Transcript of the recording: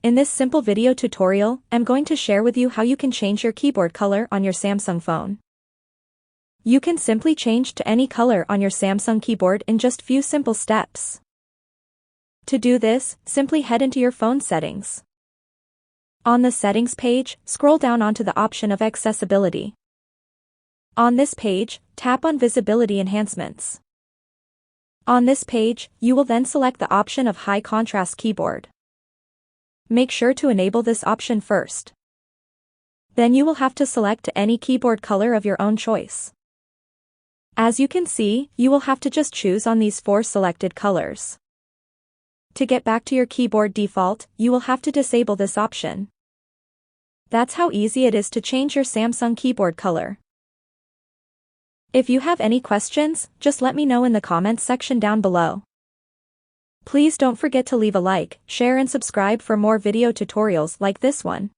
In this simple video tutorial, I'm going to share with you how you can change your keyboard color on your Samsung phone. You can simply change to any color on your Samsung keyboard in just few simple steps. To do this, simply head into your phone settings. On the settings page, scroll down onto the option of accessibility. On this page, tap on visibility enhancements. On this page, you will then select the option of high contrast keyboard. Make sure to enable this option first. Then you will have to select any keyboard color of your own choice. As you can see, you will have to just choose on these 4 selected colors. To get back to your keyboard default, you will have to disable this option. That's how easy it is to change your Samsung keyboard color. If you have any questions, just let me know in the comments section down below. Please don't forget to leave a like, share and subscribe for more video tutorials like this one.